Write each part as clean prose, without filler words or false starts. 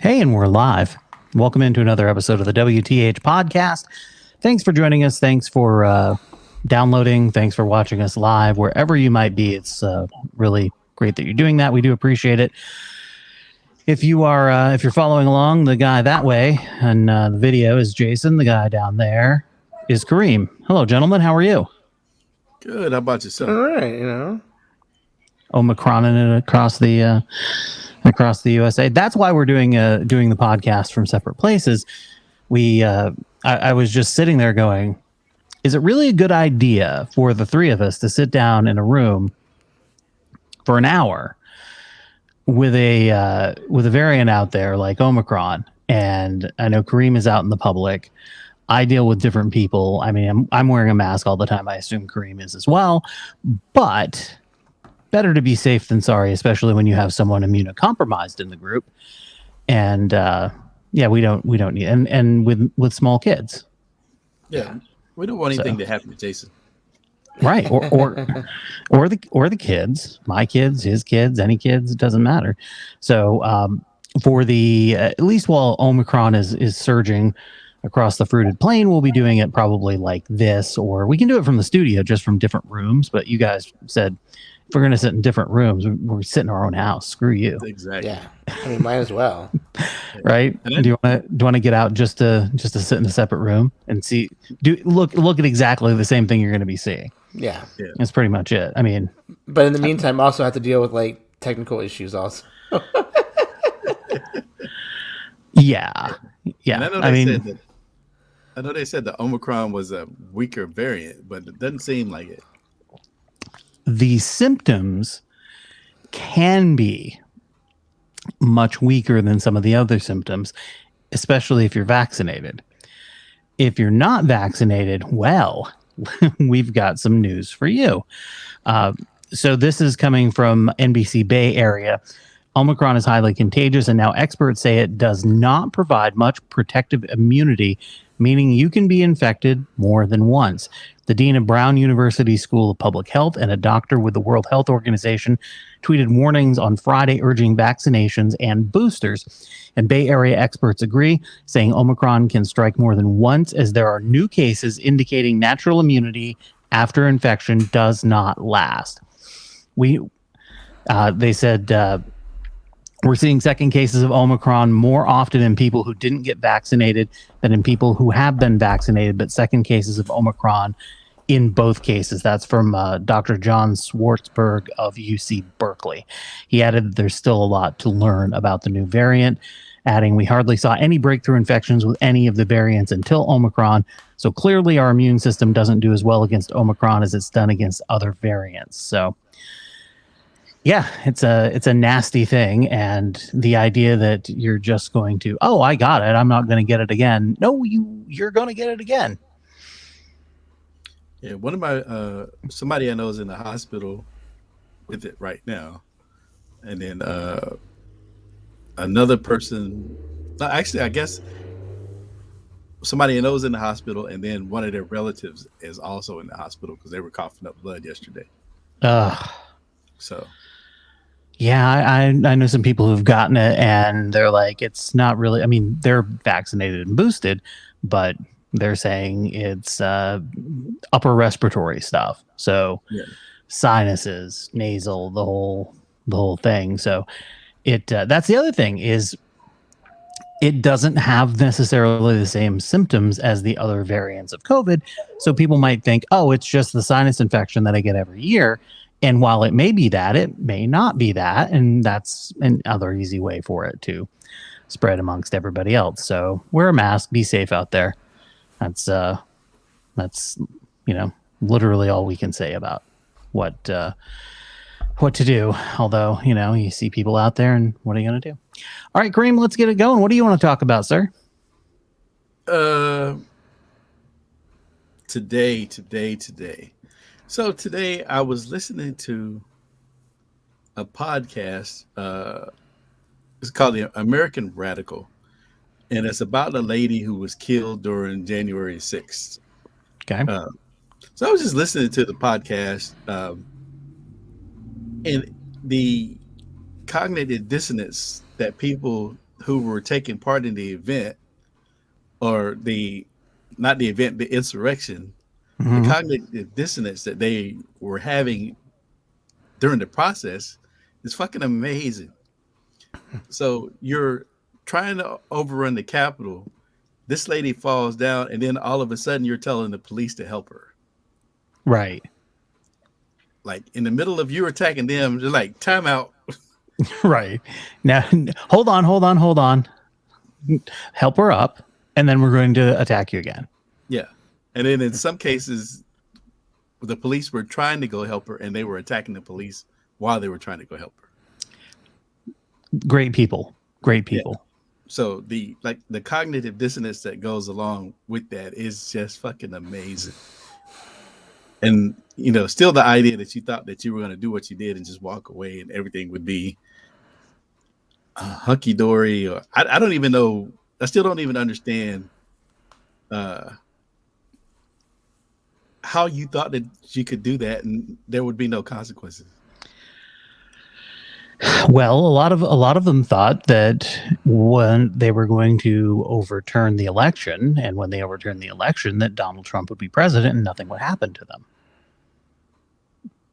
Hey, and we're live. Welcome into another episode of the WTH podcast. Thanks for joining us. Thanks for downloading. Thanks for watching us live wherever you might be. It's really great that you're doing that. We do appreciate it. If you're following along, the guy that way and the video is Jason. The guy down there is Kareem. Hello, gentlemen. How are you? Good. How about yourself? All right, Omicroning it across the USA. That's why we're doing the podcast from separate places. I was just sitting there going, is it really a good idea for the three of us to sit down in a room for an hour with a variant out there like Omicron? And I know Kareem is out in the public. I deal with different people. I mean, I'm wearing a mask all the time. I assume Kareem is as well, but better to be safe than sorry, especially when you have someone immunocompromised in the group. And we don't need and with small kids. Yeah, we don't want anything to happen to Jason. Right, or the kids, my kids, his kids, any kids, it doesn't matter. So for the at least while Omicron is surging across the fruited plain, we'll be doing it probably like this, or we can do it from the studio, just from different rooms. But you guys said, if we're going to sit in different rooms, we're sitting in our own house. Screw you. Exactly. Yeah, I mean, might as well. Right? Do you want to get out just to sit in a separate room and see? Look at exactly the same thing you're going to be seeing. Yeah, That's pretty much it. I mean, but in the meantime, also have to deal with like technical issues. Also, yeah. And I know they said the Omicron was a weaker variant, but it doesn't seem like it. The symptoms can be much weaker than some of the other symptoms, especially if you're vaccinated. If you're not vaccinated, well, we've got some news for you. So this is coming from NBC Bay Area. Omicron is highly contagious, and now experts say it does not provide much protective immunity, meaning you can be infected more than once. The dean of Brown University School of Public Health and a doctor with the World Health Organization tweeted warnings on Friday urging vaccinations and boosters. And Bay Area experts agree, saying Omicron can strike more than once, as there are new cases indicating natural immunity after infection does not last. They said, we're seeing second cases of Omicron more often in people who didn't get vaccinated than in people who have been vaccinated, but second cases of Omicron in both cases. That's from Dr. John Swartzberg of UC Berkeley. He added that there's still a lot to learn about the new variant, adding, we hardly saw any breakthrough infections with any of the variants until Omicron, so clearly our immune system doesn't do as well against Omicron as it's done against other variants. So yeah, it's a nasty thing, and the idea that you're just going to, oh, I got it, I'm not going to get it again. No, you're going to get it again. Yeah, one of my somebody I know is in the hospital with it right now, and then another person. Actually, I guess somebody I know is in the hospital, and then one of their relatives is also in the hospital because they were coughing up blood yesterday. So. Yeah, I know some people who've gotten it, and they're like, it's not really, I mean, they're vaccinated and boosted, but they're saying it's upper respiratory stuff. So sinuses, nasal, the whole thing. So that's the other thing, is it doesn't have necessarily the same symptoms as the other variants of COVID. So people might think, oh, it's just the sinus infection that I get every year. And while it may be that, it may not be that. And that's another easy way for it to spread amongst everybody else. So wear a mask, be safe out there. That's literally all we can say about what to do. Although, you see people out there, and what are you going to do? All right, Kareem, let's get it going. What do you want to talk about, sir? Today. So today I was listening to a podcast. It's called The American Radical, and it's about a lady who was killed during January 6th. Okay. So I was just listening to the podcast, and the cognitive dissonance that people who were taking part in the event, or the not the event, the insurrection, the Mhm. cognitive dissonance that they were having during the process is fucking amazing. So you're trying to overrun the Capitol. This lady falls down, and then all of a sudden you're telling the police to help her. Right. Like in the middle of you attacking them, they're like, time out. Right. Now, hold on, hold on, hold on. Help her up, and then we're going to attack you again. Yeah. And then in some cases, the police were trying to go help her, and they were attacking the police while they were trying to go help her. Great people. Great Yeah. people. So the cognitive dissonance that goes along with that is just fucking amazing. And still the idea that you thought that you were going to do what you did and just walk away and everything would be hunky dory, or I don't even know. I still don't even understand how you thought that you could do that and there would be no consequences. Well, a lot of them thought that when they were going to overturn the election, and when they overturned the election, that Donald Trump would be president and nothing would happen to them.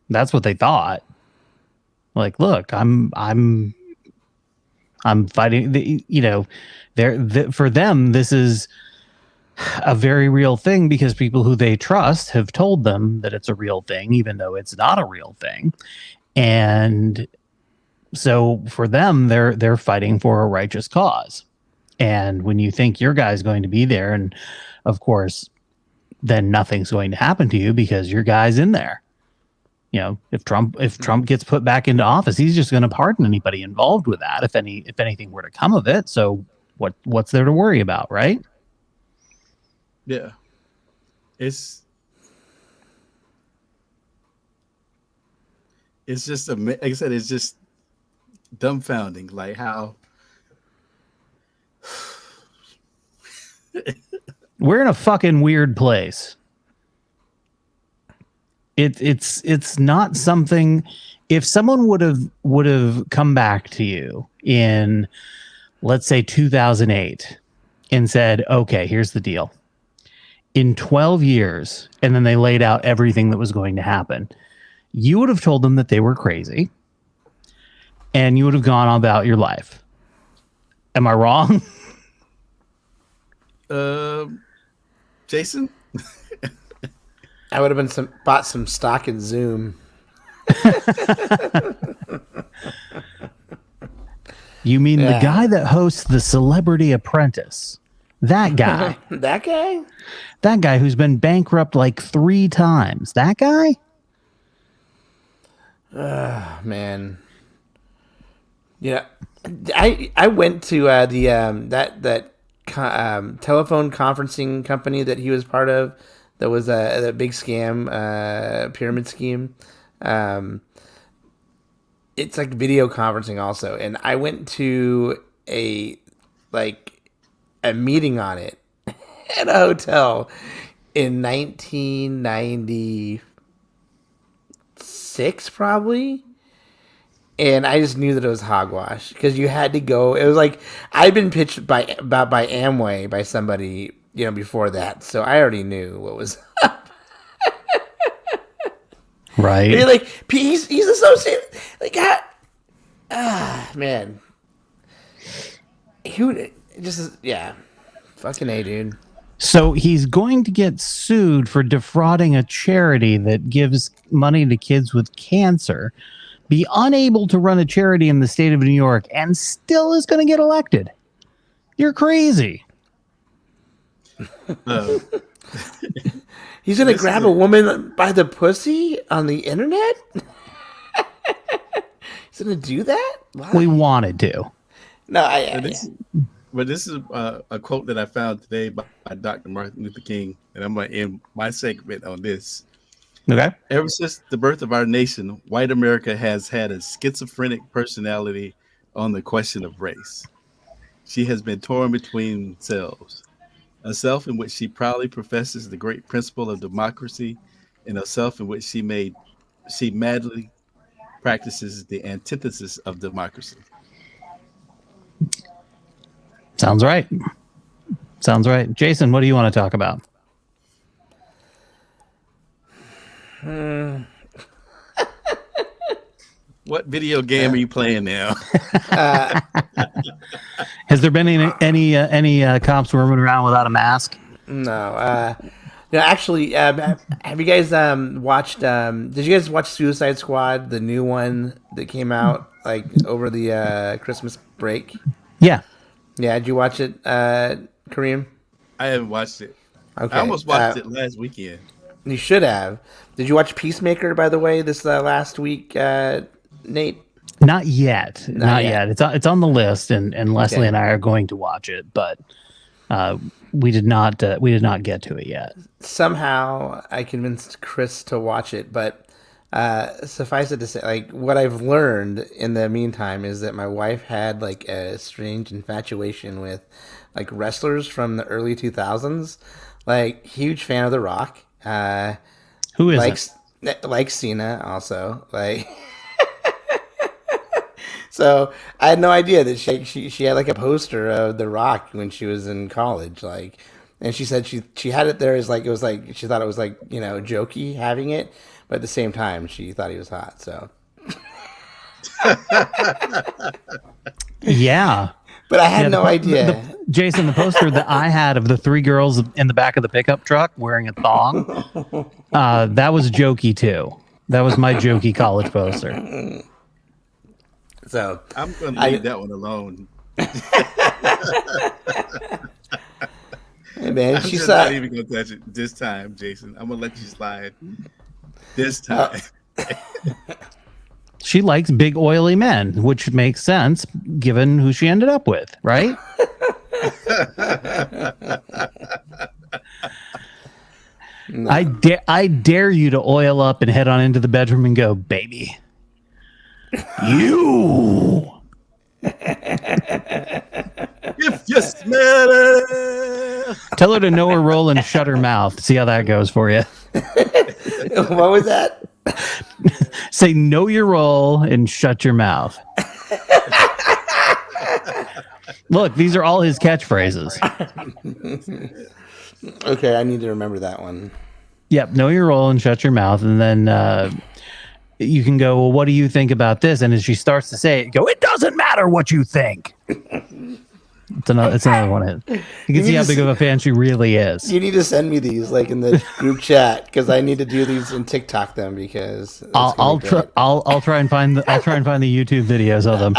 That's what they thought. Like, look, I'm fighting. For them, this is a very real thing because people who they trust have told them that it's a real thing, even though it's not a real thing. And so for them, they're fighting for a righteous cause. And when you think your guy's going to be there, and of course, then nothing's going to happen to you because your guy's in there. If Trump gets put back into office, he's just going to pardon anybody involved with that. If anything were to come of it, so what's there to worry about, right? Yeah, it's just like I said, it's just dumbfounding, like how we're in a fucking weird place. It's not something. If someone would have come back to you in, let's say, 2008 and said, okay, here's the deal. In 12 years, and then they laid out everything that was going to happen, you would have told them that they were crazy and you would have gone on about your life. Am I wrong? Jason? I would have bought some stock in Zoom. You mean the guy that hosts The Celebrity Apprentice? That guy. That guy? That guy who's been bankrupt like 3 times. That guy? Man. Yeah. I went to the telephone conferencing company that he was part of. That was a big scam, pyramid scheme. It's like video conferencing also, and I went to a meeting on it at a hotel in 1996, probably. And I just knew that it was hogwash because you had to go. It was like I'd been pitched by Amway by somebody before that, so I already knew what was up. Right? And like he's associated. Like man, who just fucking A, dude. So he's going to get sued for defrauding a charity that gives money to kids with cancer, be unable to run a charity in the state of New York, and still is going to get elected. You're crazy. He's going to grab a woman by the pussy on the internet? He's going to do that? Why? We wanted to. No, But this is a quote that I found today by Dr. Martin Luther King, and I'm going to end my segment on this. Okay. Ever since the birth of our nation, white America has had a schizophrenic personality on the question of race. She has been torn between selves, a self in which she proudly professes the great principle of democracy, and a self in which she madly practices the antithesis of democracy. Sounds right. Sounds right. Jason, what do you want to talk about? What video game are you playing now? Has there been any cops roaming around without a mask? No. No, actually, have you guys watched? Did you guys watch Suicide Squad, the new one that came out like over the Christmas break? Yeah. Yeah, did you watch it, Kareem? I haven't watched it. Okay, I almost watched it last weekend. you should have. Did you watch Peacemaker, by the way, this last week, Nate? Not yet. Not yet. yet. It's on the list, and Leslie Okay. and I are going to watch it, but we did not get to it yet. Somehow I convinced Chris to watch it, but suffice it to say, like, what I've learned in the meantime is that my wife had like a strange infatuation with like wrestlers from the early 2000s. Like, huge fan of The Rock. Who is Likes like Cena also. Like, so I had no idea that she had like a poster of The Rock when she was in college. Like, and she said she had it there as like, it was like she thought it was like, you know, jokey having it, but at the same time she thought he was hot. So Yeah. but I had no idea. Jason, the poster that I had of the three girls in the back of the pickup truck wearing a thong, that was jokey too. That was my jokey college poster. So I'm going to leave that one alone. hey man, I'm she just saw not even going to touch it this time, Jason. I'm going to let you slide this time. She likes big oily men, which makes sense given who she ended up with, right? No. I dare you to oil up and head on into the bedroom and go, baby. You. If you smell it. Tell her to know her role and shut her mouth. See how that goes for you. What was that? Say know your role and shut your mouth. Look, these are all his catchphrases. Okay, I need to remember that one. Yep, know your role and shut your mouth, and then you can go, well, what do you think about this? And as she starts to say it, go, it doesn't matter what you think. It's another one. You can see how big of a fan she really is. You need to send me these like in the group chat because I need to do these and TikTok them because I'll try and find the YouTube videos of them.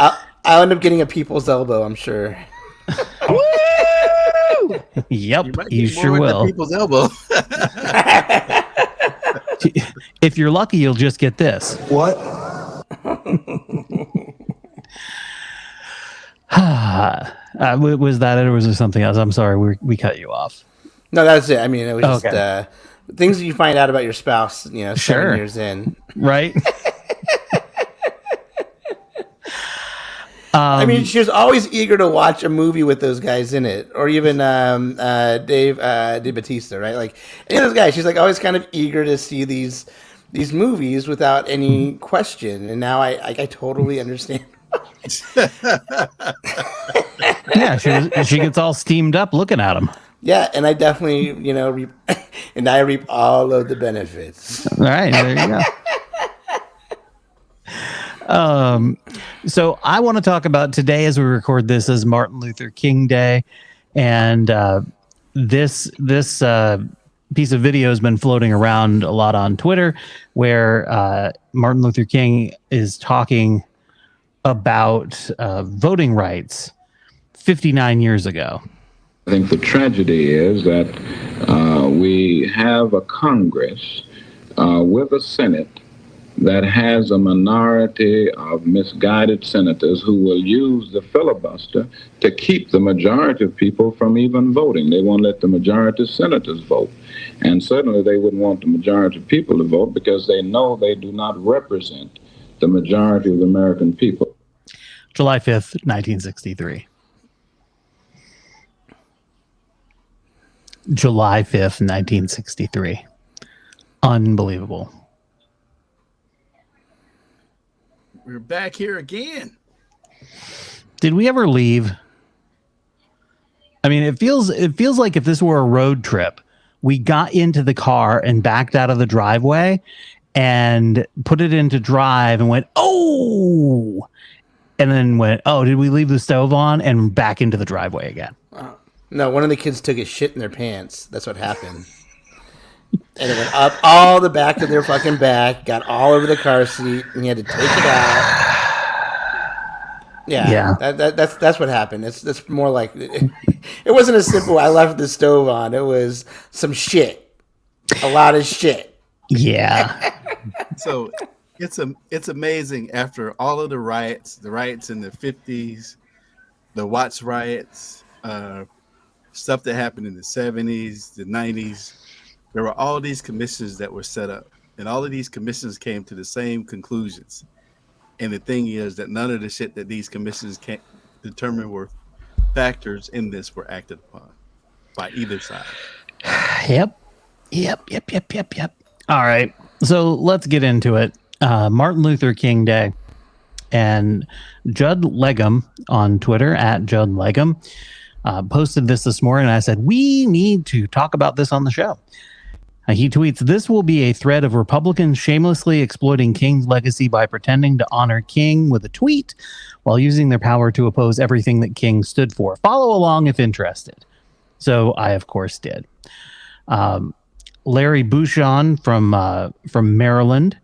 I'll end up getting a people's elbow, I'm sure. Woo! Yep, you sure will. People's elbow. If you're lucky, you'll just get this. What? Was that it, or was there something else? I'm sorry, we cut you off. No, that's it. I mean, it was just Okay. Things that you find out about your spouse, you know, 7 Sure. years in. Right? I mean, she was always eager to watch a movie with those guys in it, or even Dave Bautista, right? Like any of those guys, she's like always kind of eager to see these movies without any question. And now I totally understand. Yeah, she gets all steamed up looking at him. Yeah, and I definitely, you know, reap all of the benefits. All right, there you go. So I want to talk about today as we record this is Martin Luther King Day, and this piece of video has been floating around a lot on Twitter, where Martin Luther King is talking about voting rights 59 years ago. I think the tragedy is that we have a Congress with a Senate that has a minority of misguided senators who will use the filibuster to keep the majority of people from even voting. They won't let the majority of senators vote. And certainly they wouldn't want the majority of people to vote because they know they do not represent the majority of the American people. July 5th, 1963. July 5th, 1963. Unbelievable. We're back here again. Did we ever leave? I mean, it feels like if this were a road trip, we got into the car and backed out of the driveway and put it into drive and went, oh, and then went, oh, did we leave the stove on? And back into the driveway again. No, one of the kids took a shit in their pants. That's what happened. And it went up all the back of their fucking back, got all over the car seat, and you had to take it out. Yeah. That's what happened. That's more like it wasn't a simple I left the stove on. It was some shit. A lot of shit. Yeah. So it's amazing after all of the riots in the 50s, the Watts riots, stuff that happened in the 70s, the 90s. There were all these commissions that were set up, and all of these commissions came to the same conclusions. And the thing is that none of the shit that these commissions can't determine were factors in this were acted upon by either side. Yep. All right. So let's get into it. Martin Luther King Day. And Judd Legum on Twitter at Judd Legum posted this morning. And I said, we need to talk about this on the show. He tweets, this will be a thread of Republicans shamelessly exploiting King's legacy by pretending to honor King with a tweet while using their power to oppose everything that King stood for. Follow along if interested. So I, of course, did. Larry Bouchon from Maryland,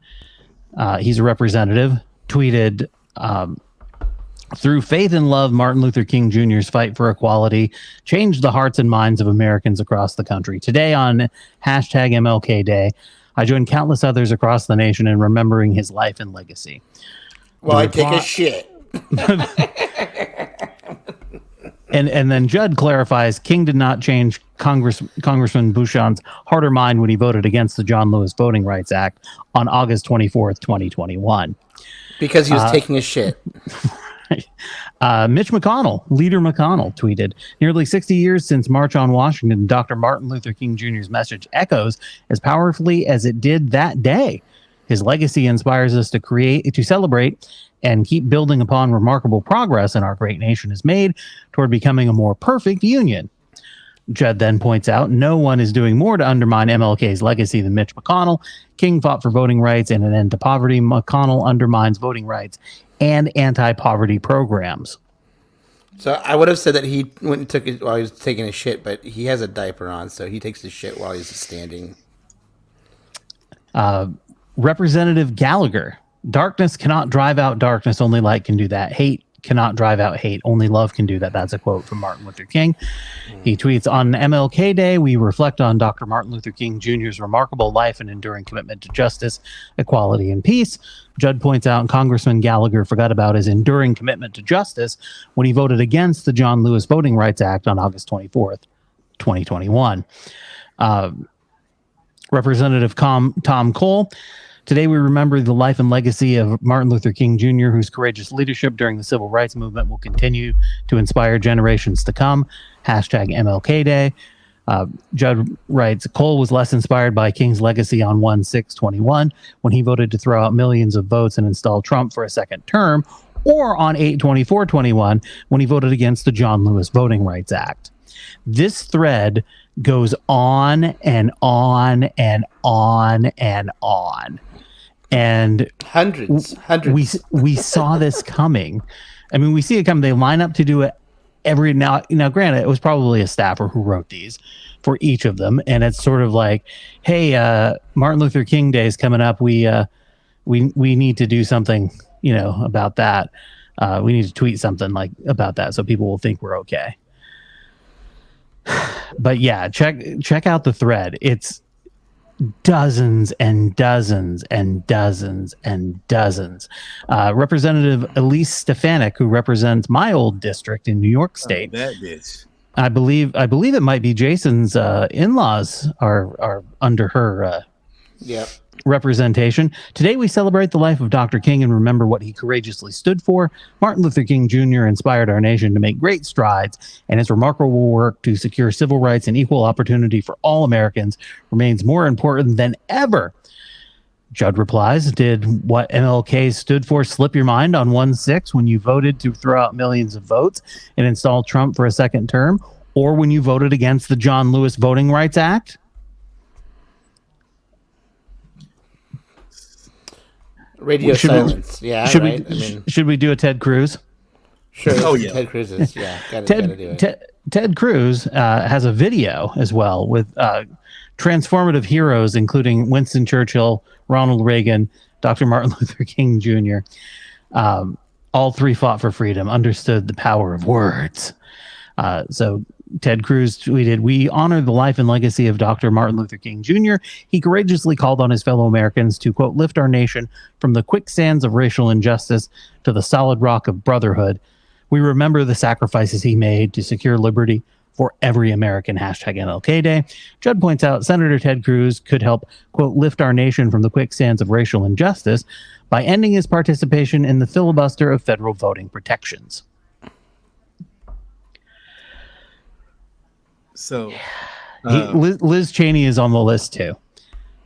he's a representative, tweeted, through faith and love, Martin Luther King Jr.'s fight for equality changed the hearts and minds of Americans across the country. Today on hashtag MLK Day, I join countless others across the nation in remembering his life and legacy. Well, I take a shit. And then Judd clarifies, King did not change Congressman Bouchon's heart or mind when he voted against the John Lewis Voting Rights Act on August 24th, 2021. Because he was taking a shit. Mitch McConnell, Leader McConnell, tweeted, nearly 60 years since March on Washington, Dr. Martin Luther King Jr.'s message echoes as powerfully as it did that day. His legacy inspires us to celebrate and keep building upon remarkable progress in our great nation has made toward becoming a more perfect union. Judd then points out, no one is doing more to undermine MLK's legacy than Mitch McConnell. King fought for voting rights and an end to poverty. McConnell undermines voting rights and anti-poverty programs. So I would have said that he went and took it while he was taking a shit, but he has a diaper on, so he takes the shit while he's standing. Representative Gallagher, darkness cannot drive out darkness, only light can do that. Hate cannot drive out hate, only love can do that. That's a quote from Martin Luther King. He tweets, on MLK Day, we reflect on Dr. Martin Luther King Jr.'s remarkable life and enduring commitment to justice, equality, and peace. Judd points out Congressman Gallagher forgot about his enduring commitment to justice when he voted against the John Lewis Voting Rights Act on August 24th, 2021. Representative Tom Cole, today we remember the life and legacy of Martin Luther King Jr., whose courageous leadership during the civil rights movement will continue to inspire generations to come. Hashtag MLK Day. Judd writes, Cole was less inspired by King's legacy on 1/6/21 when he voted to throw out millions of votes and install Trump for a second term, or on 8/24/21 when he voted against the John Lewis Voting Rights Act. This thread goes on and on and on and on. And hundreds. We saw this coming. I mean, we see it coming. They line up to do it now. Granted, it was probably a staffer who wrote these for each of them, and it's sort of like, hey, Martin Luther King Day is coming up. We need to do something, about that. We need to tweet something about that so people will think we're okay. But yeah, check out the thread. It's dozens and dozens and dozens and dozens. Representative Elise Stefanik, who represents my old district in New York State. That bitch. I believe it might be Jason's in-laws are under her representation. Today we celebrate the life of Dr. King and remember what he courageously stood for. Martin Luther King Jr. inspired our nation to make great strides, and his remarkable work to secure civil rights and equal opportunity for all Americans remains more important than ever. Judd replies, did what MLK stood for slip your mind on 1/6 when you voted to throw out millions of votes and install Trump for a second term? or when you voted against the John Lewis Voting Rights Act? Radio silence. Yeah, right. Should we do a Ted Cruz? Sure. Oh, yeah. Ted Cruz's. Yeah, gotta do it. Ted Cruz has a video as well with transformative heroes, including Winston Churchill, Ronald Reagan, Dr. Martin Luther King Jr. All three fought for freedom, understood the power of words. So Ted Cruz tweeted, "We honor the life and legacy of Dr. Martin Luther King Jr. He courageously called on his fellow Americans to, quote, lift our nation from the quicksands of racial injustice to the solid rock of brotherhood. We remember the sacrifices he made to secure liberty for every American. Hashtag MLK Day." Judd points out Senator Ted Cruz could help, quote, lift our nation from the quicksands of racial injustice by ending his participation in the filibuster of federal voting protections. So Liz Cheney is on the list too.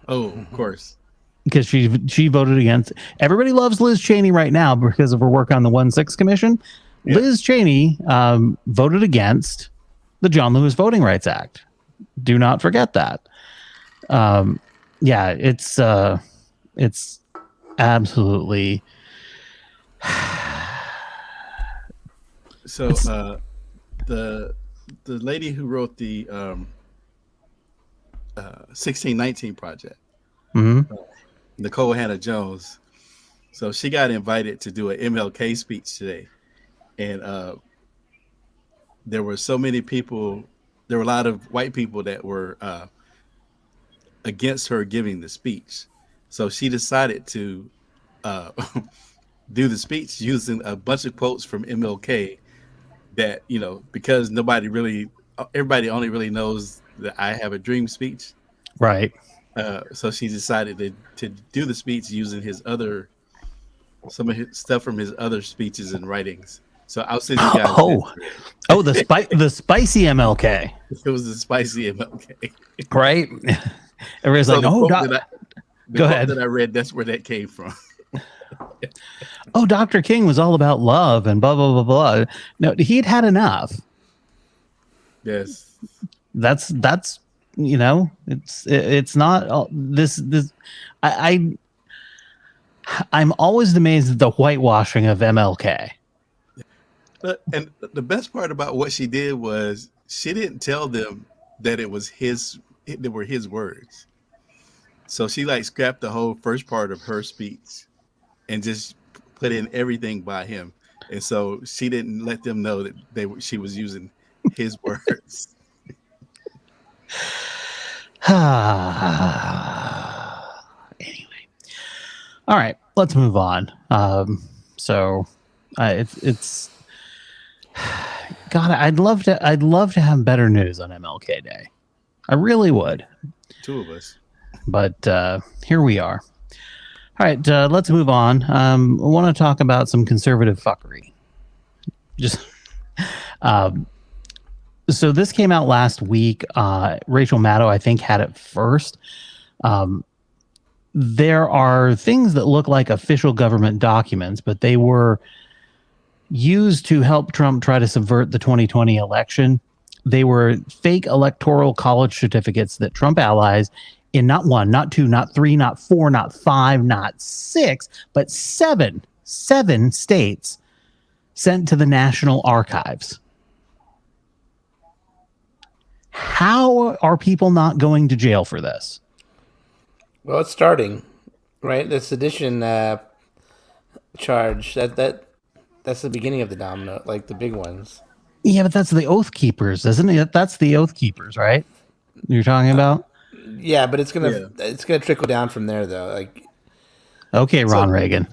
Oh, of course. Because she voted against. Everybody loves Liz Cheney right now because of her work on the 1-6 Commission. Yeah. Liz Cheney voted against the John Lewis Voting Rights Act. Do not forget that. Yeah, it's absolutely. So the lady who wrote the 1619 Project, Nicole Hannah Jones, so she got invited to do an MLK speech today, and there were so many people. There were a lot of white people that were against her giving the speech, so she decided to do the speech using a bunch of quotes from MLK. That, you know, because everybody only really knows the "I Have a Dream" speech, right? So she decided to do the speech using some of his stuff from his other speeches and writings. So I'll send you guys. The spicy MLK. It was the spicy MLK, right? Everybody's so like, "Oh, go ahead." That I read, that's where that came from. Oh, Dr. King was all about love and blah blah blah blah. No, he'd had enough. Yes, that's you know, it's not this. I'm always amazed at the whitewashing of MLK. And the best part about what she did was she didn't tell them that they were his words. So she scrapped the whole first part of her speech and just put in everything by him. And so she didn't let them know that she was using his words. Anyway. All right, let's move on. It's God, I'd love to have better news on MLK Day. I really would. Two of us. But here we are. All right, let's move on. I want to talk about some conservative fuckery. So this came out last week. Rachel Maddow, I think, had it first. There are things that look like official government documents, but they were used to help Trump try to subvert the 2020 election. They were fake electoral college certificates that Trump allies in not one, not two, not three, not four, not five, not six, but seven states sent to the National Archives. How are people not going to jail for this? Well, it's starting, right? The sedition charge, that's the beginning of the domino, like the big ones. Yeah, but that's the Oath Keepers, isn't it? That's the Oath Keepers, right? You're talking about? Yeah, but it's gonna trickle down from there, though. Okay, Ron Reagan.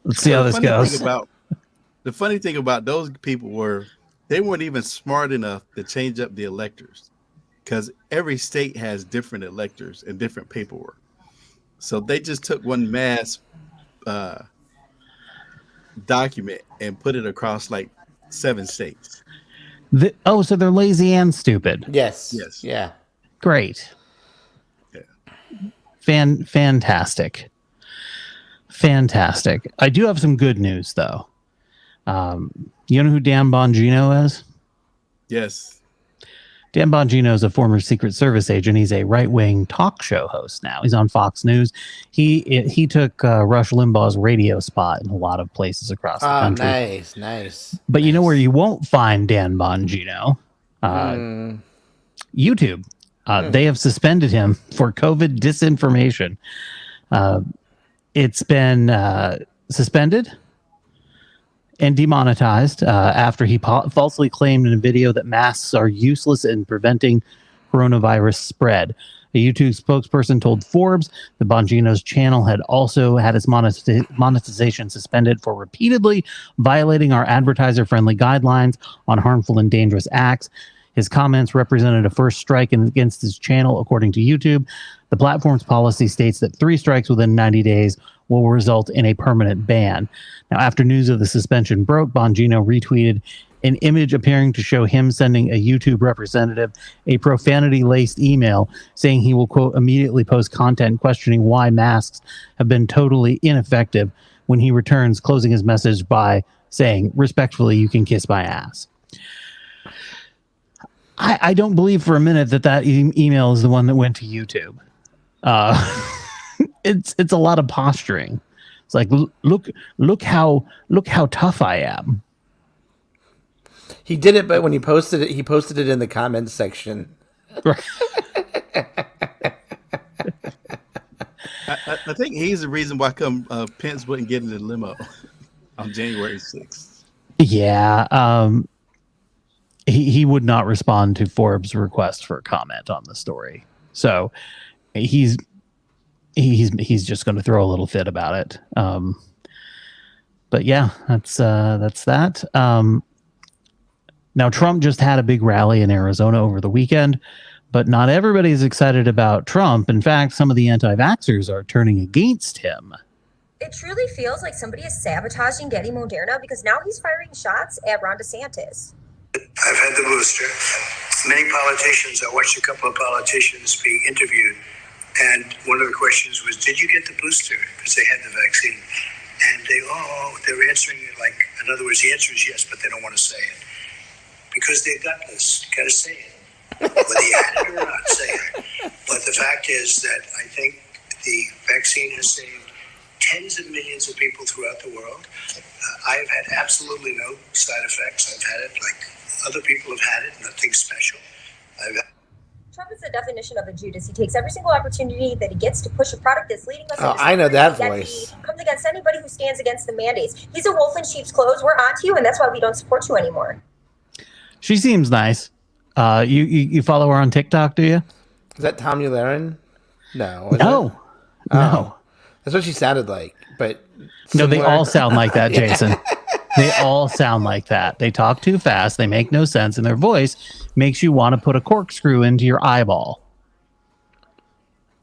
Let's see how this goes. The funny thing about those people they weren't even smart enough to change up the electors, because every state has different electors and different paperwork. So they just took one mass document and put it across 7 states. So they're lazy and stupid. Yes. Yeah. Great. Yeah. Fantastic. I do have some good news, though. You know who Dan Bongino is? Yes. Dan Bongino is a former Secret Service agent. He's a right-wing talk show host now. He's on Fox News. He took Rush Limbaugh's radio spot in a lot of places across the country. Nice. But you know where you won't find Dan Bongino? YouTube. They have suspended him for COVID disinformation. It's been suspended and demonetized after he falsely claimed in a video that masks are useless in preventing coronavirus spread. A YouTube spokesperson told Forbes that Bongino's channel had also had its monetization suspended for repeatedly violating our advertiser-friendly guidelines on harmful and dangerous acts. His comments represented a first strike against his channel, according to YouTube. The platform's policy states that 3 strikes within 90 days will result in a permanent ban. Now, after news of the suspension broke, Bongino retweeted an image appearing to show him sending a YouTube representative a profanity-laced email saying he will, quote, immediately post content questioning why masks have been totally ineffective when he returns, closing his message by saying, respectfully, you can kiss my ass. I don't believe for a minute that email is the one that went to YouTube. It's a lot of posturing. It's like, look how tough I am. He did it, but when he posted it in the comments section. I think he's the reason why Pence wouldn't get in the limo on January 6th. Yeah. He would not respond to Forbes' request for a comment on the story. So he's just going to throw a little fit about it. But yeah, that's that. Now, Trump just had a big rally in Arizona over the weekend, but not everybody is excited about Trump. In fact, some of the anti-vaxxers are turning against him. It truly feels like somebody is sabotaging getting Moderna because now he's firing shots at Ron DeSantis. I've had the booster. Many politicians, I watched a couple of politicians being interviewed, and one of the questions was, did you get the booster? Because they had the vaccine. And they were answering it like, in other words, the answer is yes, but they don't want to say it. Because they're gutless. Got to say it. Whether you had it or not, say it. But the fact is that I think the vaccine has saved tens of millions of people throughout the world. I've had absolutely no side effects. I've had it like other people have had it, nothing special. Trump is the definition of a Judas. He takes every single opportunity that he gets to push a product that's leading us. Oh, I know that voice. Comes against anybody who stands against the mandates. He's a wolf in sheep's clothes. We're onto you, and that's why we don't support you anymore. She seems nice. You follow her on TikTok, do you? Is that Tommy Lahren? No. No. No. That's what she sounded like, but no, they similar. all sound like that, Jason. They all sound like that. They talk too fast. They make no sense, and their voice makes you want to put a corkscrew into your eyeball.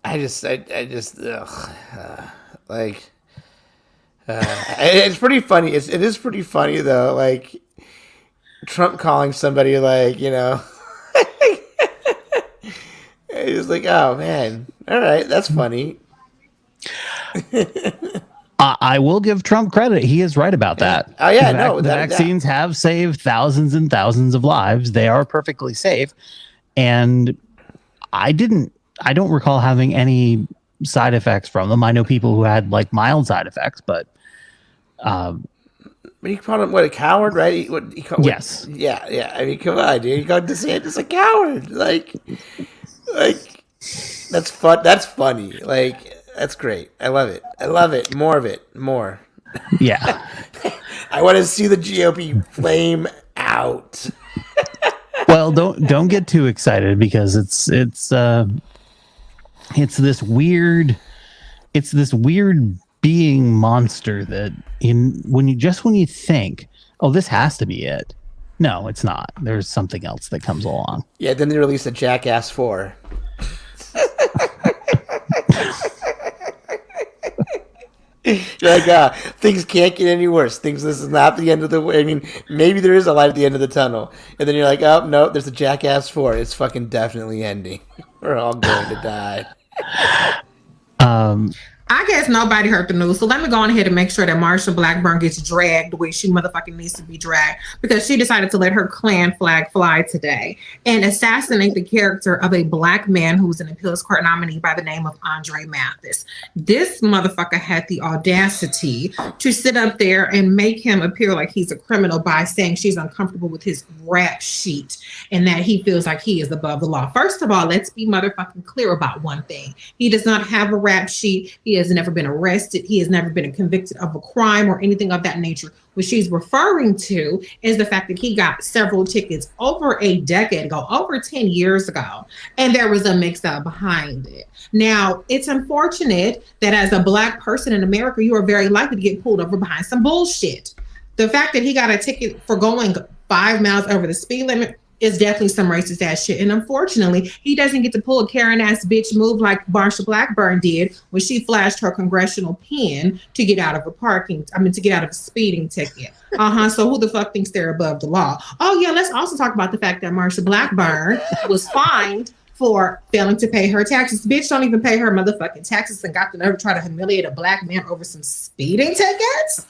It's pretty funny. It is pretty funny though. Like Trump calling somebody like, you know, he's like, oh man, all right, that's funny. I will give Trump credit. He is right about that. Oh yeah, the vaccines have saved thousands and thousands of lives. They are perfectly safe. And I don't recall having any side effects from them. I know people who had like mild side effects, but you called him a coward, right? Yes. Yeah. I mean, come on, dude. You called DeSantis a coward. Like that's fun. That's funny. Like that's great. I love it. More of it. More. Yeah. I want to see the GOP flame out. Well, don't get too excited because it's this weird being monster that when you think, oh, this has to be it. No, it's not. There's something else that comes along. Yeah, then they released a Jackass 4. You're like, things can't get any worse. This is not the end of the way. I mean, maybe there is a light at the end of the tunnel. And then you're like, oh, no, there's a Jackass 4. It's fucking definitely ending. We're all going to die. I guess nobody heard the news, so let me go on ahead and make sure that Marsha Blackburn gets dragged where she motherfucking needs to be dragged, because she decided to let her Klan flag fly today and assassinate the character of a black man who's an appeals court nominee by the name of Andre Mathis. This motherfucker had the audacity to sit up there and make him appear like he's a criminal by saying she's uncomfortable with his rap sheet and that he feels like he is above the law. First of all, let's be motherfucking clear about one thing. He does not have a rap sheet. He has never been arrested. He has never been convicted of a crime or anything of that nature. What she's referring to is the fact that he got several tickets over a decade ago, over 10 years ago, and there was a mix-up behind it. Now, it's unfortunate that as a black person in America, you are very likely to get pulled over behind some bullshit. The fact that he got a ticket for going 5 miles over the speed limit is definitely some racist ass shit. And unfortunately, he doesn't get to pull a Karen ass bitch move like Marsha Blackburn did when she flashed her congressional pin to get out of to get out of a speeding ticket. So who the fuck thinks they're above the law? Oh yeah, let's also talk about the fact that Marsha Blackburn was fined for failing to pay her taxes. Bitch don't even pay her motherfucking taxes and got the nerve to try to humiliate a black man over some speeding tickets.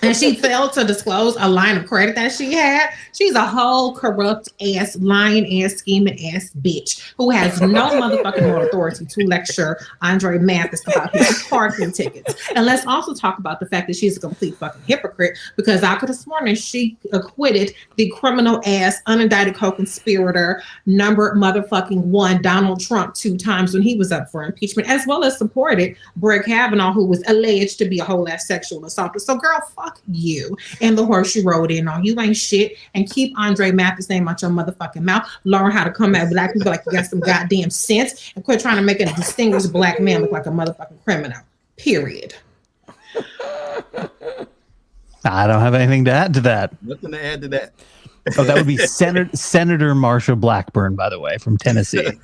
And she failed to disclose a line of credit that she had. She's a whole corrupt ass, lying ass, scheming ass bitch who has no motherfucking moral authority to lecture Andre Mathis about his parking tickets. And let's also talk about the fact that she's a complete fucking hypocrite, because I could have sworn that she acquitted the criminal ass, unindicted co-conspirator number motherfucking 1 Donald Trump 2 times when he was up for impeachment, as well as supported Brett Kavanaugh, who was alleged to be a whole ass sexual assaulter. So girl, fuck you and the horse you rode in on. You ain't shit, and keep Andre Mathis' name out your motherfucking mouth. Learn how to come at black people like you got some goddamn sense, and quit trying to make a distinguished black man look like a motherfucking criminal. Period. I don't have anything to add to that. Nothing to add to that. Oh, that would be Senator Marsha Blackburn, by the way, from Tennessee.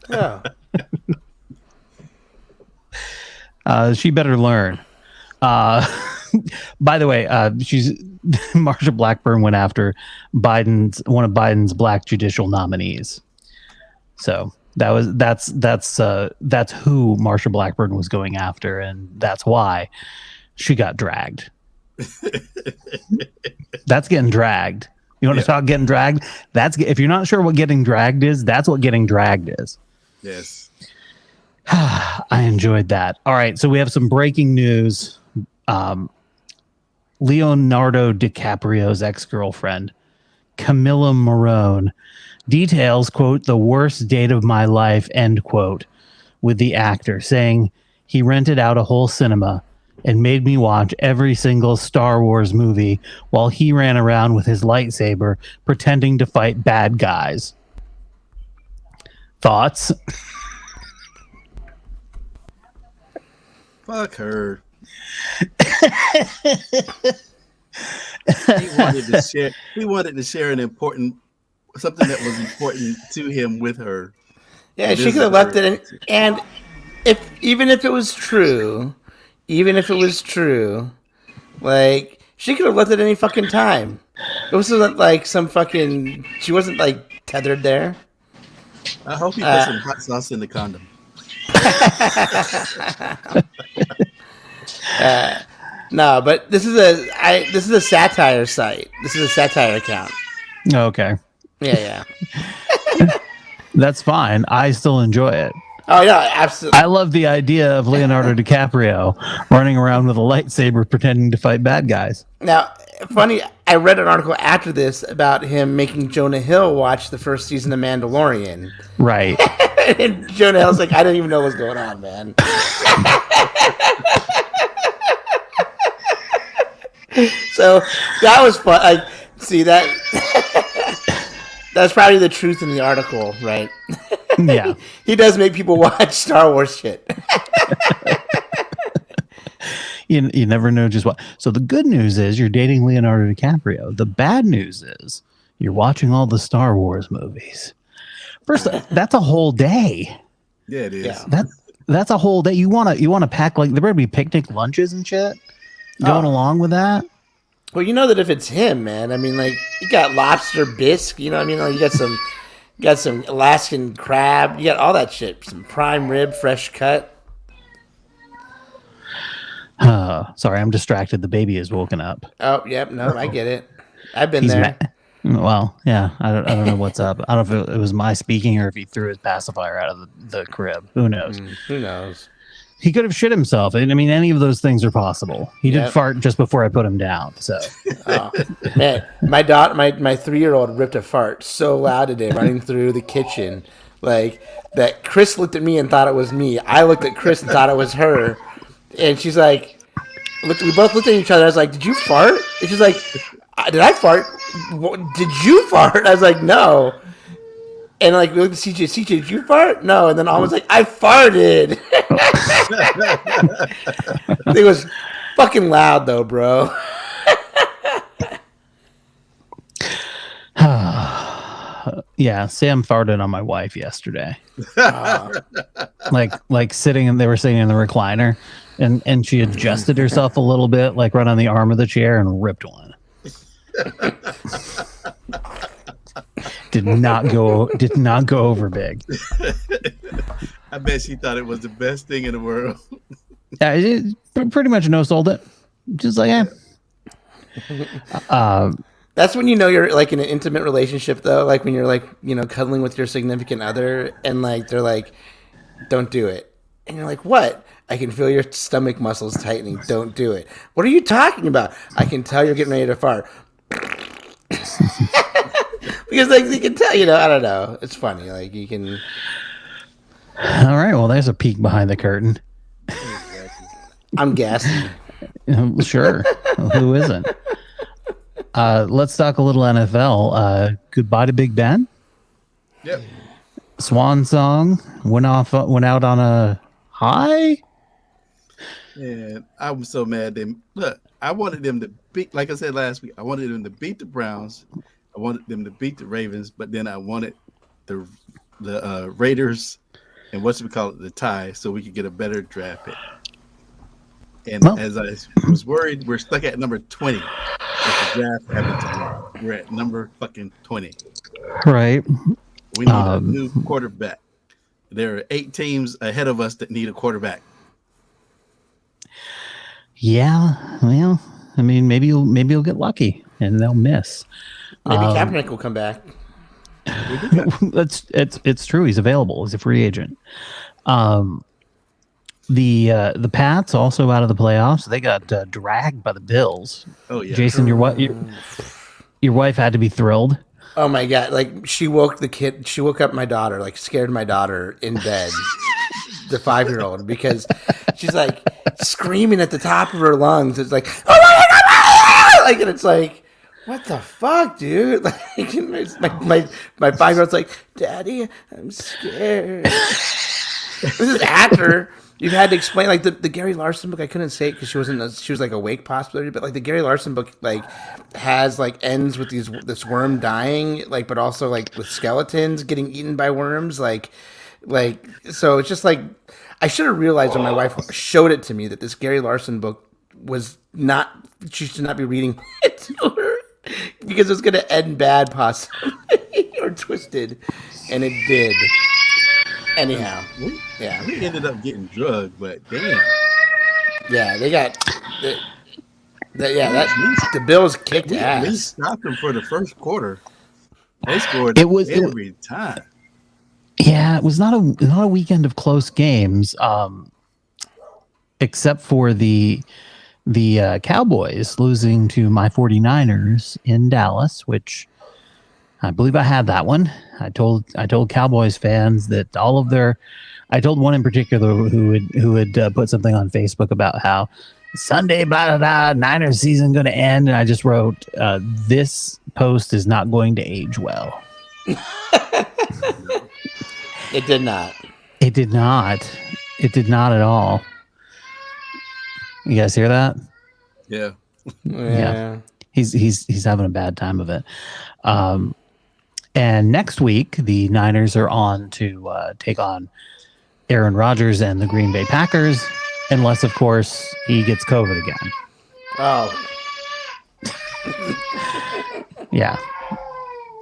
Oh. She better learn. By the way, Marsha Blackburn went after one of Biden's black judicial nominees. So that's who Marsha Blackburn was going after, and that's why she got dragged. That's getting dragged. You want to talk getting dragged? If you're not sure what getting dragged is, that's what getting dragged is. Yes. I enjoyed that. All right, so we have some breaking news. Leonardo DiCaprio's ex-girlfriend, Camilla Morone, details, quote, the worst date of my life, end quote, with the actor, saying he rented out a whole cinema and made me watch every single Star Wars movie while he ran around with his lightsaber pretending to fight bad guys. Thoughts? Fuck her. He wanted to share something that was important to him with her. Yeah, she could have left it in, and even if it was true, like, she could have left it any fucking time. It wasn't like she wasn't like tethered there. I hope he put some hot sauce in the condom. No, but this is a satire site. This is a satire account. Okay. Yeah. That's fine. I still enjoy it. Oh yeah, absolutely. I love the idea of Leonardo DiCaprio running around with a lightsaber pretending to fight bad guys. Now, funny, I read an article after this about him making Jonah Hill watch the first season of Mandalorian. Right. And Jonah Hill's like, I didn't even know what's going on, man. So that was fun. Like, see that? That's probably the truth in the article, right? Yeah. He does make people watch Star Wars shit. You never know just what. So the good news is you're dating Leonardo DiCaprio. The bad news is you're watching all the Star Wars movies. First, that's a whole day. Yeah, it is. Yeah. That's a whole day. You want to pack, like, there better be picnic lunches and shit going along with that. Well, you know that if it's him, man, I mean, like, you got lobster bisque, you know what I mean? Like, you got some Alaskan crab, you got all that shit. Some prime rib, fresh cut. Sorry, I'm distracted. The baby is woken up. Oh, yep. No, I get it. I've been He's there. Well, yeah. I don't know what's up. I don't know if it was my speaking or if he threw his pacifier out of the crib. Who knows? Who knows? He could have shit himself. I mean, any of those things are possible. He did Yep. fart just before I put him down. So, Oh, man, my 3-year-old ripped a fart so loud today, running through the kitchen, like that. Chris looked at me and thought it was me. I looked at Chris and thought it was her, and she's like, we both looked at each other. I was like, "Did you fart?" And she's like, "Did I fart? Did you fart?" I was like, "No." And like we looked at CJ. CJ, did you fart? No. And then I was like, "I farted." It was fucking loud though, bro. yeah, Sam farted on my wife yesterday. Like sitting, and they were sitting in the recliner, and she adjusted herself a little bit, like right on the arm of the chair, and ripped one. Did not go over big. I bet she thought it was the best thing in the world. Yeah, pretty much no sold it. Just like, That's when you know you're like in an intimate relationship, though. Like when you're like, cuddling with your significant other, and like they're like, "Don't do it," and you're like, "What?" "I can feel your stomach muscles tightening. Don't do it." "What are you talking about?" "I can tell you're getting ready to fart." Because like you can tell, I don't know. It's funny. Like you can. all right, well, there's a peek behind the curtain. I'm gassy. Sure, who isn't? Let's talk a little NFL. Goodbye to Big Ben. Yep. Swan song went out on a high. And I'm so mad. Look, I wanted them to beat, like I said last week, I wanted them to beat the Browns. I wanted them to beat the Ravens, but then I wanted the Raiders and the tie, so we could get a better draft pick. And as I was worried, we're stuck at number 20. If the draft happens tomorrow, we're at number fucking 20. Right. We need a new quarterback. There are 8 teams ahead of us that need a quarterback. Yeah. Well, I mean, maybe you'll get lucky and they'll miss. Maybe Kaepernick will come back. It's true. He's available. He's a free agent. The Pats also out of the playoffs. They got dragged by the Bills. Oh yeah, Jason, your wife had to be thrilled. Oh my god! Like she woke up my daughter, like scared my daughter in bed, the 5-year-old, because she's like screaming at the top of her lungs. It's like, oh my god! Like, and it's like, what the fuck, dude? Like, my 5-year-old's like, Daddy, I'm scared. This is after you've had to explain, like the Gary Larson book. I couldn't say it because she was like awake possibility, but like the Gary Larson book like has like ends with this worm dying, like, but also like with skeletons getting eaten by worms, like so it's just like I should have realized when my wife showed it to me that this Gary Larson book was not, she should not be reading it to her because it was going to end bad possibly or twisted, and it did. Anyhow, we yeah, ended up getting drugged, but damn, yeah, they got the Bills kicked we at least ass. stopped them for the first quarter. They scored every time. Yeah, it was not a weekend of close games, except for the Cowboys losing to my 49ers in Dallas, which I believe I had that one. I told Cowboys fans that I told one in particular who had put something on Facebook about how Sunday, blah, blah, blah, Niners season going to end. And I just wrote, this post is not going to age well. It did not. It did not. It did not at all. You guys hear that? Yeah. Yeah. He's having a bad time of it. And next week, the Niners are on to take on Aaron Rodgers and the Green Bay Packers, unless, of course, he gets COVID again. Oh. Yeah.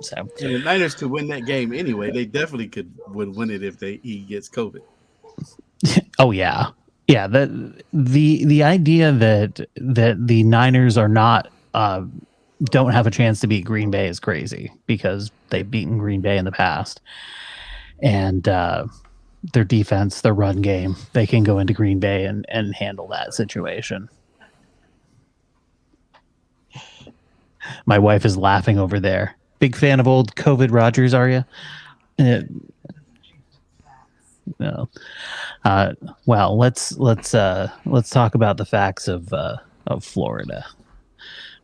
So And the Niners could win that game anyway. They definitely would win it if he gets COVID. oh yeah. Yeah, the idea that the Niners are not don't have a chance to beat Green Bay is crazy because they've beaten Green Bay in the past, and their defense, their run game, they can go into Green Bay and handle that situation. My wife is laughing over there. Big fan of old COVID Rogers, are you? No. Well, let's talk about the facts of Florida.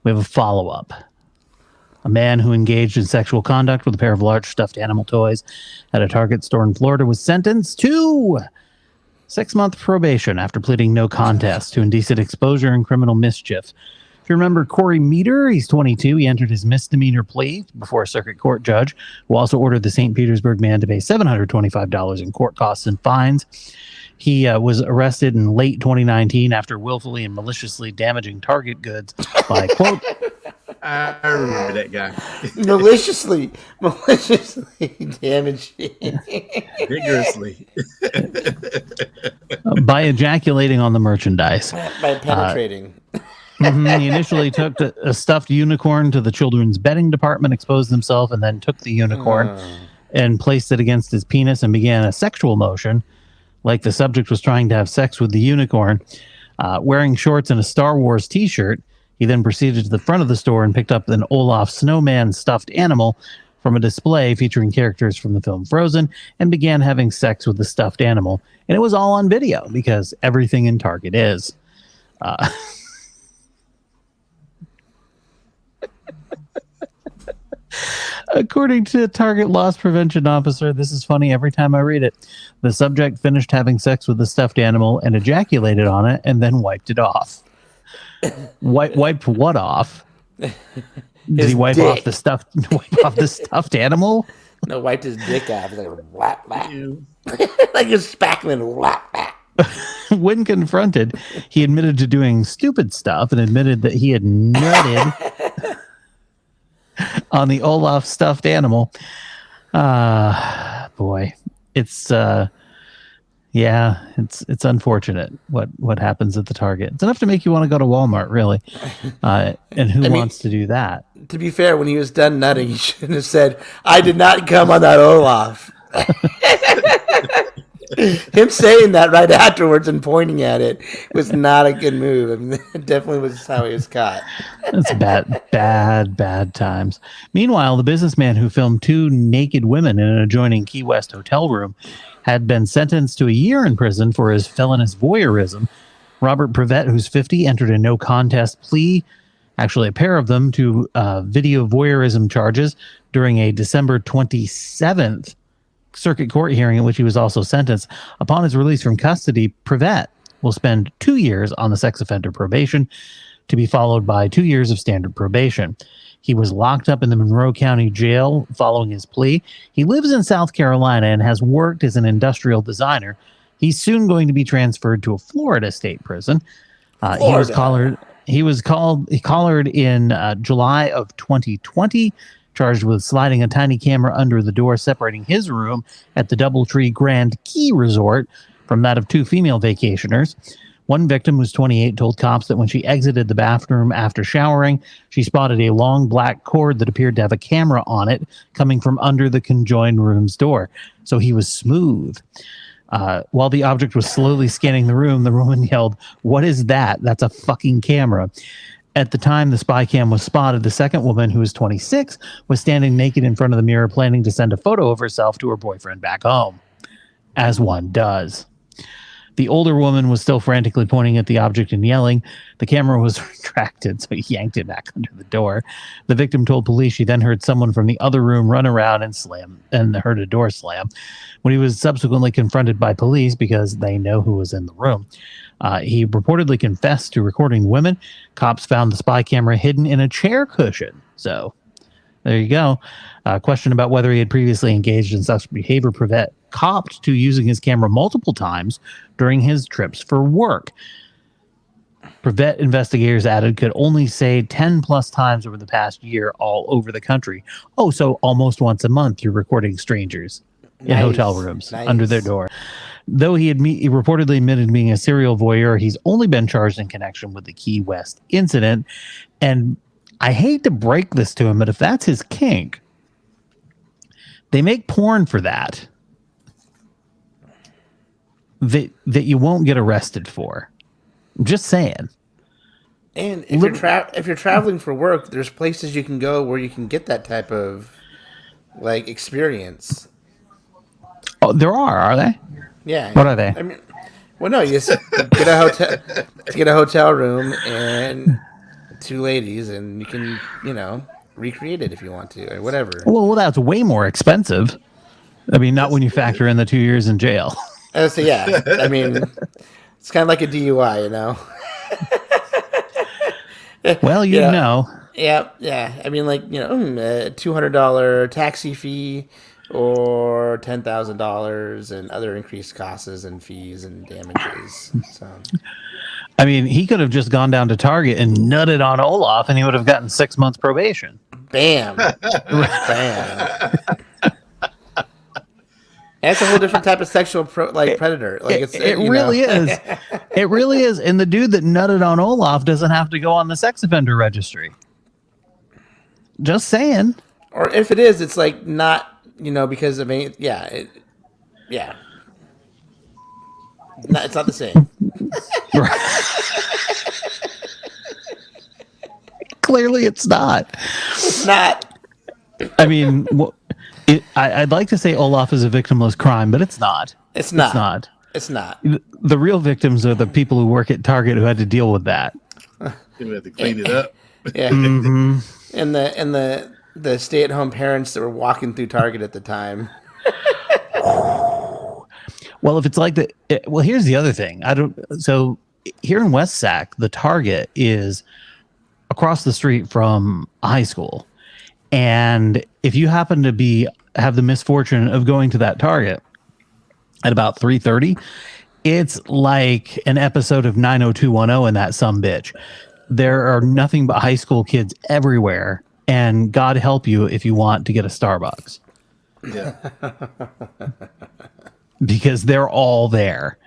We have a follow-up. A man who engaged in sexual conduct with a pair of large stuffed animal toys at a Target store in Florida was sentenced to 6-month probation after pleading no contest to indecent exposure and criminal mischief. If you remember Corey Meter, he's 22. He entered his misdemeanor plea before a circuit court judge, who also ordered the St. Petersburg man to pay $725 in court costs and fines. He was arrested in late 2019 after willfully and maliciously damaging Target goods by, quote, I remember that guy. maliciously damaging. Vigorously. by ejaculating on the merchandise. By penetrating. He initially took a stuffed unicorn to the children's bedding department, exposed himself, and then took the unicorn and placed it against his penis and began a sexual motion, like the subject was trying to have sex with the unicorn. Wearing shorts and a Star Wars t-shirt, he then proceeded to the front of the store and picked up an Olaf snowman stuffed animal from a display featuring characters from the film Frozen and began having sex with the stuffed animal. And it was all on video because everything in Target is. According to Target loss prevention officer, this is funny every time I read it. The subject finished having sex with the stuffed animal and ejaculated on it and then wiped it off. Wiped what off? Did he wipe off the stuffed animal? No, wiped his dick off. Like whap, whap. Like a spackman. Whap, whap. When confronted, he admitted to doing stupid stuff and admitted that he had nutted on the Olaf stuffed animal. Boy, it's it's unfortunate what happens at the Target. It's enough to make you want to go to Walmart, really. And who wants to do that? To be fair, when he was done nutting, he shouldn't have said, "I did not come on that Olaf." Him saying that right afterwards and pointing at it was not a good move. I mean, it definitely was how he was caught. That's bad times. Meanwhile, the businessman who filmed 2 naked women in an adjoining Key West hotel room had been sentenced to a year in prison for his felonious voyeurism. Robert Prevet, who's 50, entered a no contest plea, actually a pair of them, to video voyeurism charges during a December 27th circuit court hearing in which he was also sentenced. Upon his release from custody, Prevet will spend 2 years on the sex offender probation, to be followed by 2 years of standard probation. He was locked up in the Monroe County Jail following his plea. He lives in South Carolina and has worked as an industrial designer. He's soon going to be transferred to a Florida state prison. He was collared in July of 2020, charged with sliding a tiny camera under the door separating his room at the Doubletree Grand Key Resort from that of 2 female vacationers. One victim, who's 28, told cops that when she exited the bathroom after showering, she spotted a long black cord that appeared to have a camera on it coming from under the conjoined room's door. So he was smooth. While the object was slowly scanning the room, the woman yelled, "What is that? That's a fucking camera." At the time the spy cam was spotted, the second woman, who was 26, was standing naked in front of the mirror, planning to send a photo of herself to her boyfriend back home, as one does. The older woman was still frantically pointing at the object and yelling. The camera was retracted, so he yanked it back under the door. The victim told police she then heard someone from the other room run around and heard a door slam. When he was subsequently confronted by police, because they know who was in the room, he reportedly confessed to recording women. Cops found the spy camera hidden in a chair cushion. So there you go. Question about whether he had previously engaged in such behavior. Prevet copped to using his camera multiple times during his trips for work. Prevet, investigators added, could only say 10 plus times over the past year all over the country. Oh, so almost once a month you're recording strangers in hotel rooms under their door. Though he reportedly admitted being a serial voyeur, he's only been charged in connection with the Key West incident. And I hate to break this to him, but if that's his kink, they make porn for that. That you won't get arrested for. I'm just saying. And if you're traveling for work, there's places you can go where you can get that type of like experience. Oh, there are they? Yeah. What are they? I mean, well, no, you just get a hotel room and 2 ladies, and you can, recreate it if you want to, or whatever. Well, that's way more expensive. I mean, not when you factor in the 2 years in jail. So yeah, I mean, it's kind of like a DUI, Well, you know. Yeah. I mean, like, a $200 taxi fee or $10,000 and other increased costs and fees and damages. So, I mean, he could have just gone down to Target and nutted on Olaf, and he would have gotten 6 months probation. Bam. Bam. That's a whole different type of sexual predator. Like it really is. It really is. And the dude that nutted on Olaf doesn't have to go on the sex offender registry. Just saying. Or if it is, it's like not, because I mean, it's not the same. Clearly, it's not. It's not. I mean, I'd like to say Olaf is a victimless crime, but it's not. It's not. It's not. It's not. The real victims are the people who work at Target who had to deal with that. You had to clean it up. Yeah. Mm-hmm. And the stay-at-home parents that were walking through Target at the time. Well, if it's like here's the other thing. So here in West Sac, the Target is across the street from a high school. And if you happen to have the misfortune of going to that Target at about 3:30, it's like an episode of 90210 in that sumbitch. There are nothing but high school kids everywhere, and God help you if you want to get a Starbucks. Yeah. Because they're all there.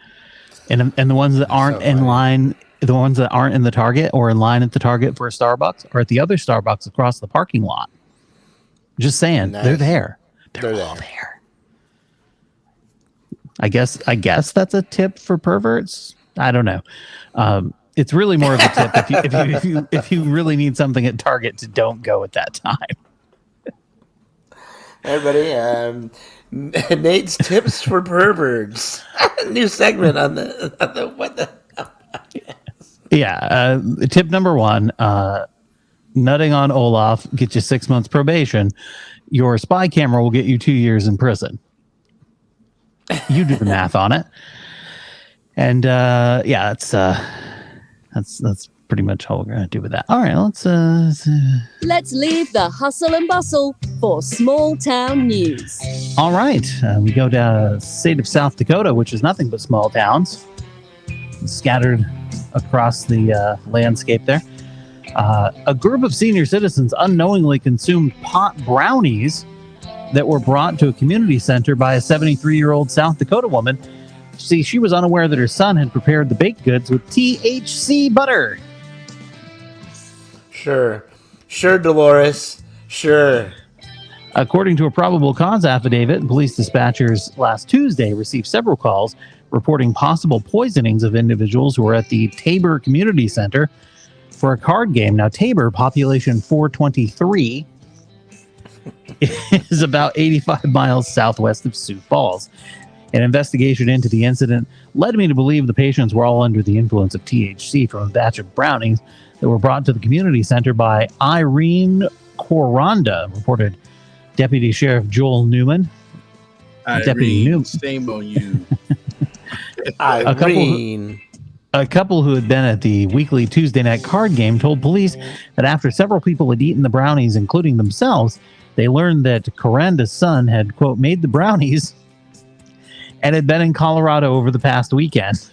And the ones that aren't in line, the ones that aren't in the Target or in line at the Target for a Starbucks are at the other Starbucks across the parking lot. Just saying, nice. They're there. They're all there. I guess that's a tip for perverts. I don't know. It's really more of a tip if you really need something at Target to don't go at that time. Everybody, Nate's tips for perverts. New segment on the what the. Yeah. Tip number 1. Nutting on Olaf gets you 6 months probation. Your spy camera will get you 2 years in prison. You do the math on it. And that's pretty much all we're gonna do with that. All right, let's leave the hustle and bustle for small town news. All right, we go to the state of South Dakota, which is nothing but small towns scattered across the landscape there. A group of senior citizens unknowingly consumed pot brownies that were brought to a community center by a 73-year-old South Dakota woman. See, she was unaware that her son had prepared the baked goods with THC butter. Sure, Dolores. Sure. According to a probable cause affidavit, police dispatchers last Tuesday received several calls reporting possible poisonings of individuals who were at the Tabor Community Center for a card game. Now, Tabor, population 423, is about 85 miles southwest of Sioux Falls. An investigation into the incident led me to believe the patients were all under the influence of THC from a batch of brownies that were brought to the community center by Irene Coronda, reported Deputy Sheriff Joel Newman. Deputy Newman. Shame on you. Irene. A couple who had been at the weekly Tuesday night card game told police that after several people had eaten the brownies, including themselves, they learned that Coranda's son had, quote, made the brownies and had been in Colorado over the past weekend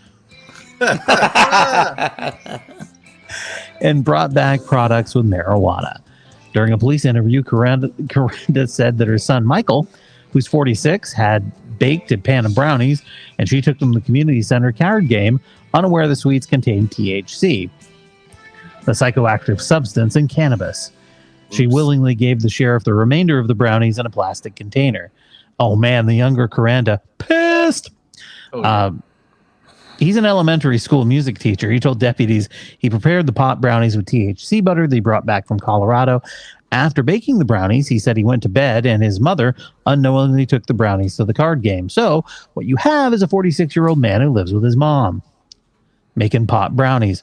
and brought back products with marijuana. During a police interview, Corenda said that her son, Michael, who's 46, had baked a pan of brownies, and she took them to the community center card game, unaware the sweets contained THC, the psychoactive substance in cannabis. She willingly gave the sheriff the remainder of the brownies in a plastic container. Oh man, the younger Coranda, pissed. He's an elementary school music teacher. He told deputies he prepared the pot brownies with THC butter that he brought back from Colorado. After baking the brownies, he said he went to bed, and his mother unknowingly took the brownies to the card game. So what you have is a 46-year-old man who lives with his mom making pot brownies.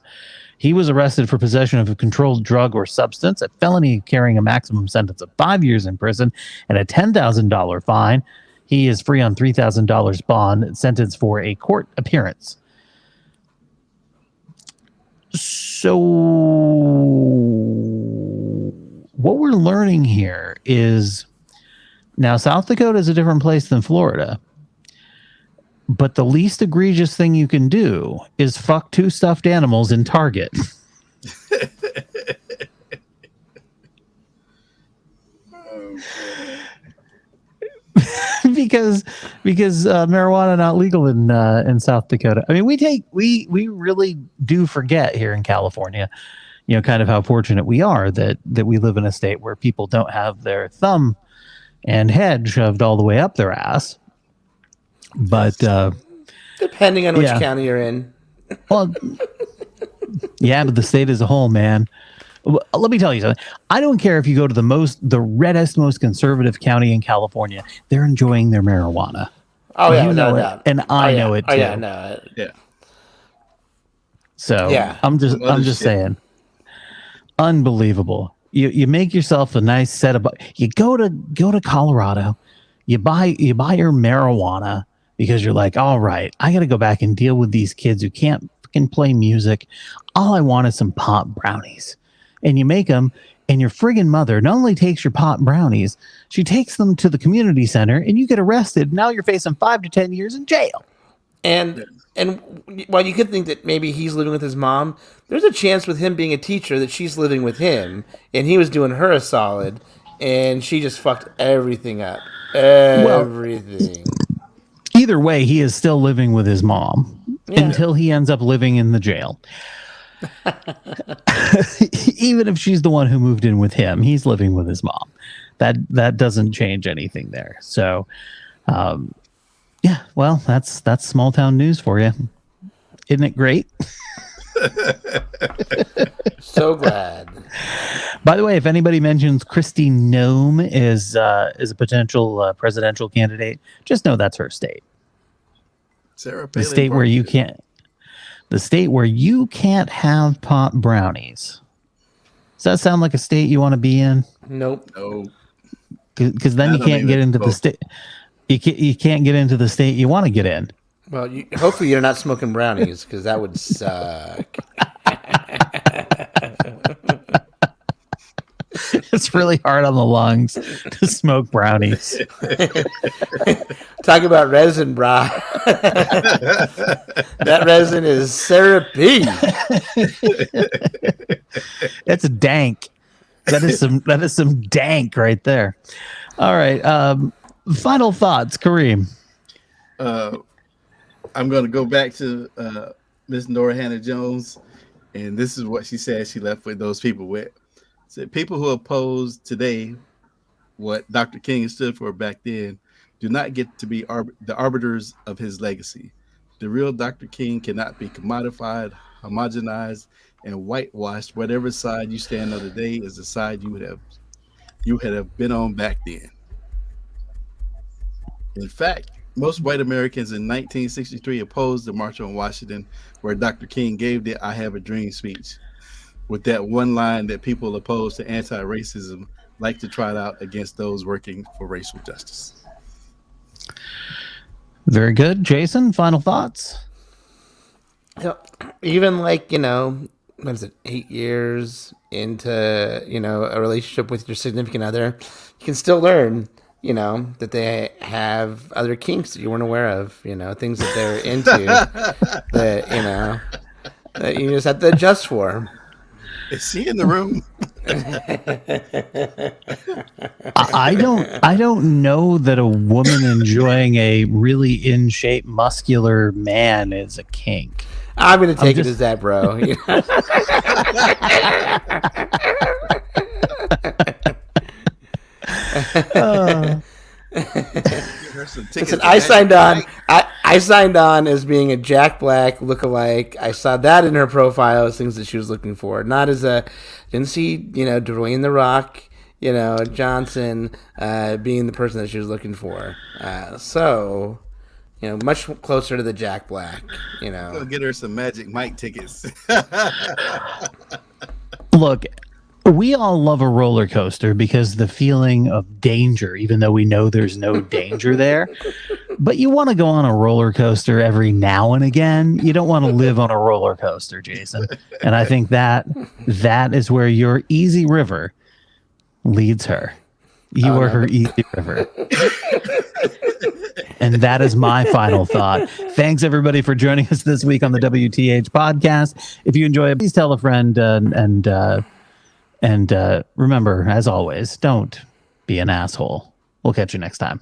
He was arrested for possession of a controlled drug or substance, a felony carrying a maximum sentence of 5 years in prison and a $10,000 fine. He is free on $3,000 bond, sentenced for a court appearance. So what we're learning here is now South Dakota is a different place than Florida. But the least egregious thing you can do is fuck 2 stuffed animals in Target. because marijuana not legal in South Dakota. I mean, we really do forget here in California, kind of how fortunate we are that we live in a state where people don't have their thumb and head shoved all the way up their ass. But depending on which county you're in. Well, yeah, but the state as a whole, man. Let me tell you something. I don't care if you go to the reddest, most conservative county in California. They're enjoying their marijuana. Oh yeah, you know it, and I know it too. Oh yeah, no. Yeah. So I'm just saying, unbelievable. You make yourself a nice set of. You go to Colorado, you buy your marijuana. Because you're like, all right, I got to go back and deal with these kids who can't fucking play music. All I want is some pot brownies. And you make them, and your friggin' mother not only takes your pot brownies, she takes them to the community center, and you get arrested. Now you're facing 5 to 10 years in jail. And while you could think that maybe he's living with his mom, there's a chance with him being a teacher that she's living with him, and he was doing her a solid, and she just fucked everything up. Everything. Either way, he is still living with his mom until he ends up living in the jail. Even if she's the one who moved in with him, he's living with his mom. That doesn't change anything there. So, well, that's small town news for you. Isn't it great? So glad. By the way, if anybody mentions Kristi Noem is a potential presidential candidate, just know that's her state. The state where you can't have pot brownies. Does that sound like a state you want to be in? Nope. No. Because then you can't get into the state. You can't get into the state you want to get in. Well, hopefully you're not smoking brownies, because that would suck. It's really hard on the lungs to smoke brownies. Talk about resin, brah. That resin is therapy. That's dank. That is some dank right there. All right. Final thoughts, Kareem. I'm going to go back to Miss Nora Hannah Jones, and this is what she said she left with those people with. Said people who oppose today what Dr. King stood for back then do not get to be the arbiters of his legacy. The real Dr. King cannot be commodified, homogenized, and whitewashed. Whatever side you stand on today is the side you would have been on back then. In fact, most white Americans in 1963 opposed the March on Washington, where Dr. King gave the I Have a Dream speech, with that one line that people opposed to anti-racism like to trot out against those working for racial justice. Very good. Jason, final thoughts? Even what is it, 8 years into, a relationship with your significant other, you can still learn, that they have other kinks that you weren't aware of, things that they're into that you just have to adjust for. Is she in the room? I don't know that a woman enjoying a really in shape, muscular man is a kink. I'm gonna take it as that, bro. Listen, I signed on. I signed on as being a Jack Black lookalike. I saw that in her profile as things that she was looking for. Not as a didn't see Dwayne the Rock Johnson being the person that she was looking for. So much closer to the Jack Black. Go get her some Magic Mike tickets. Look, we all love a roller coaster because the feeling of danger, even though we know there's no danger there. But you want to go on a roller coaster every now and again. You don't want to live on a roller coaster, Jason. And I think that is where your easy river leads her. You are her easy river. And that is my final thought. Thanks, everybody, for joining us this week on the WTH podcast. If you enjoy it, please tell a friend. And remember, as always, don't be an asshole. We'll catch you next time.